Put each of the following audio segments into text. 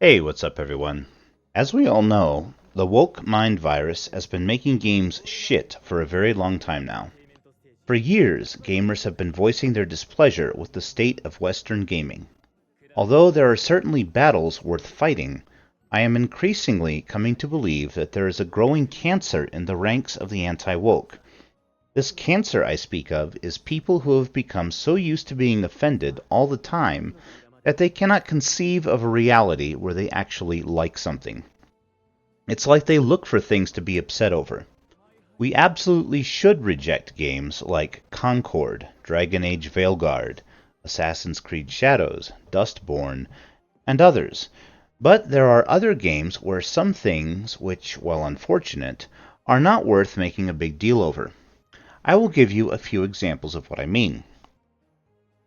Hey, what's up, everyone? As we all know, the woke mind virus has been making games shit for a very long time now. For years, gamers have been voicing their displeasure with the state of Western gaming. Although there are certainly battles worth fighting, I am increasingly coming to believe that there is a growing cancer in the ranks of the anti-woke. This cancer I speak of is people who have become so used to being offended all the time that they cannot conceive of a reality where they actually like something. It's like they look for things to be upset over. We absolutely should reject games like Concord, Dragon Age Veilguard, Assassin's Creed Shadows, Dustborn, and others. But there are other games where some things, which, while unfortunate, are not worth making a big deal over. I will give you a few examples of what I mean.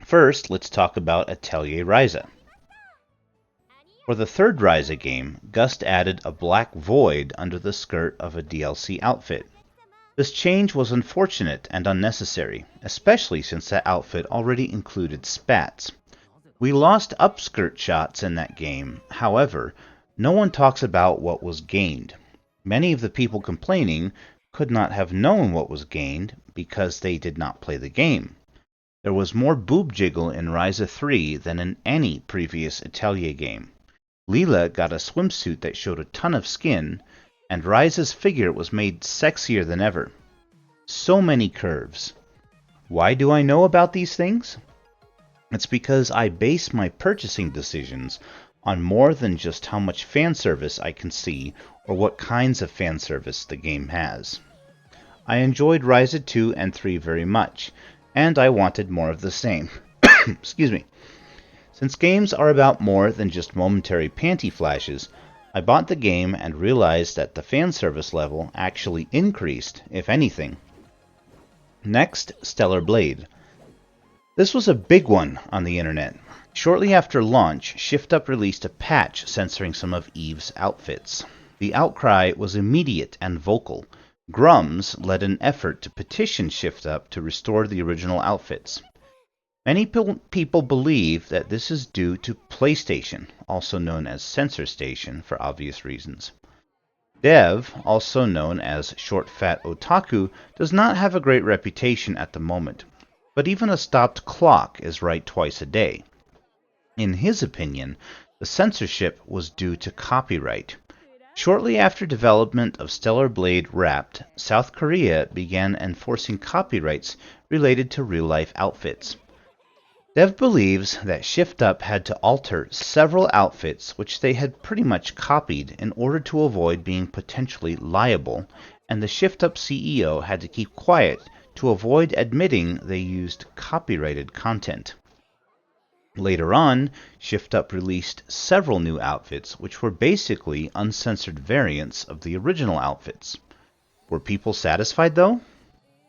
First, let's talk about Atelier Ryza. For the third Ryza game, Gust added a black void under the skirt of a DLC outfit. This change was unfortunate and unnecessary, especially since that outfit already included spats. We lost upskirt shots in that game, however, no one talks about what was gained. Many of the people complaining could not have known what was gained because they did not play the game. There was more boob jiggle in Ryza 3 than in any previous Atelier game. Leela got a swimsuit that showed a ton of skin, and Ryza's figure was made sexier than ever. So many curves. Why do I know about these things? It's because I base my purchasing decisions on more than just how much fan service I can see or what kinds of fan service the game has. I enjoyed Ryza 2 and 3 very much, and I wanted more of the same. Excuse me. Since games are about more than just momentary panty flashes, I bought the game and realized that the fan service level actually increased, if anything. Next, Stellar Blade. This was a big one on the internet. Shortly after launch, ShiftUp released a patch censoring some of Eve's outfits. The outcry was immediate and vocal. Grums led an effort to petition ShiftUp to restore the original outfits. Many people believe that this is due to PlayStation, also known as Censor Station for obvious reasons. Dev, also known as Short Fat Otaku, does not have a great reputation at the moment, but even a stopped clock is right twice a day. In his opinion, the censorship was due to copyright. Shortly after development of Stellar Blade wrapped, South Korea began enforcing copyrights related to real-life outfits. Dev believes that ShiftUp had to alter several outfits which they had pretty much copied in order to avoid being potentially liable, and the ShiftUp CEO had to keep quiet to avoid admitting they used copyrighted content. Later on, ShiftUp released several new outfits which were basically uncensored variants of the original outfits. Were people satisfied though?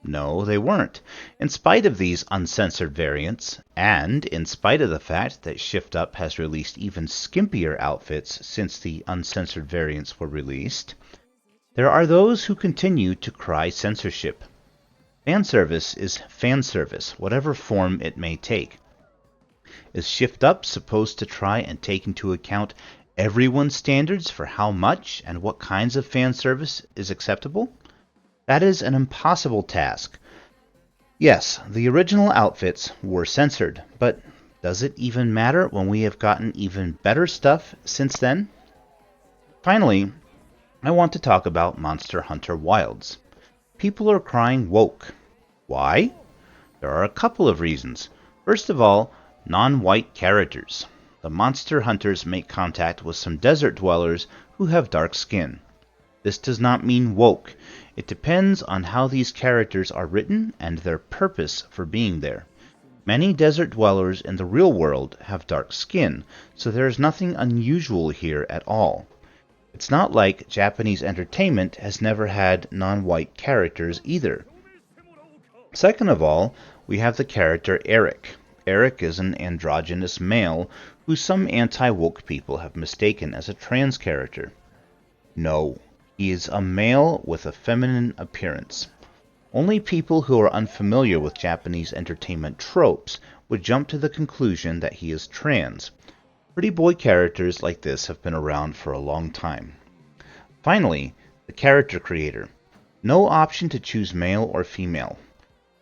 No, they weren't. In spite of these uncensored variants, and in spite of the fact that ShiftUp has released even skimpier outfits since the uncensored variants were released, there are those who continue to cry censorship. Fan service is fan service, whatever form it may take. Is ShiftUp supposed to try and take into account everyone's standards for how much and what kinds of fan service is acceptable? That is an impossible task. Yes, the original outfits were censored, but does it even matter when we have gotten even better stuff since then? Finally, I want to talk about Monster Hunter Wilds. People are crying woke. Why? There are a couple of reasons. First of all, non-white characters. The monster hunters make contact with some desert dwellers who have dark skin. This does not mean woke. It depends on how these characters are written and their purpose for being there. Many desert dwellers in the real world have dark skin, so there is nothing unusual here at all. It's not like Japanese entertainment has never had non-white characters either. Second of all, we have the character Eric. Eric is an androgynous male who some anti-woke people have mistaken as a trans character. No, he is a male with a feminine appearance. Only people who are unfamiliar with Japanese entertainment tropes would jump to the conclusion that he is trans. Pretty boy characters like this have been around for a long time. Finally, the character creator. No option to choose male or female.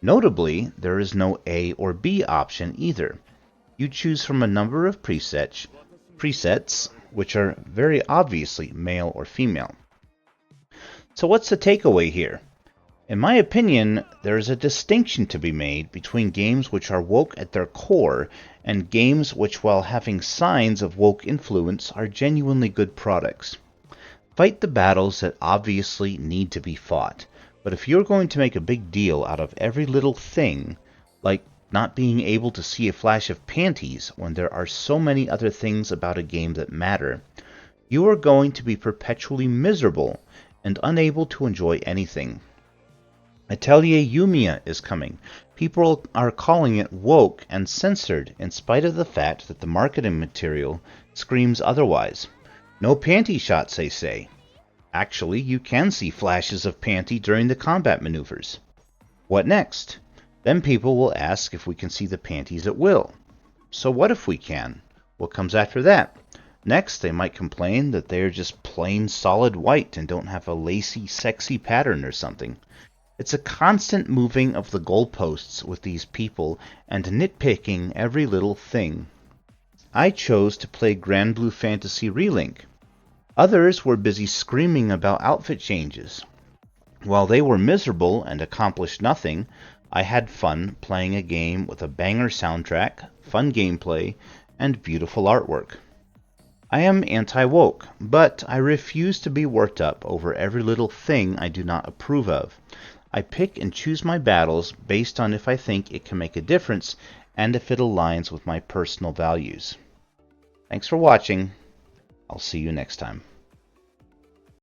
Notably, there is no A or B option either. You choose from a number of presets, which are very obviously male or female. So what's the takeaway here? In my opinion, there is a distinction to be made between games which are woke at their core and games which, while having signs of woke influence, are genuinely good products. Fight the battles that obviously need to be fought, but if you're going to make a big deal out of every little thing, like not being able to see a flash of panties when there are so many other things about a game that matter, you are going to be perpetually miserable and unable to enjoy anything. Atelier Yumiya is coming. People are calling it woke and censored in spite of the fact that the marketing material screams otherwise. No panty shots, they say. Actually, you can see flashes of panty during the combat maneuvers. What next? Then people will ask if we can see the panties at will. So what if we can? What comes after that? Next, they might complain that they are just plain solid white and don't have a lacy, sexy pattern or something. It's a constant moving of the goalposts with these people and nitpicking every little thing. I chose to play Granblue Fantasy Relink. Others were busy screaming about outfit changes. While they were miserable and accomplished nothing, I had fun playing a game with a banger soundtrack, fun gameplay, and beautiful artwork. I am anti-woke, but I refuse to be worked up over every little thing I do not approve of. I pick and choose my battles based on if I think it can make a difference and if it aligns with my personal values. Thanks for watching. I'll see you next time.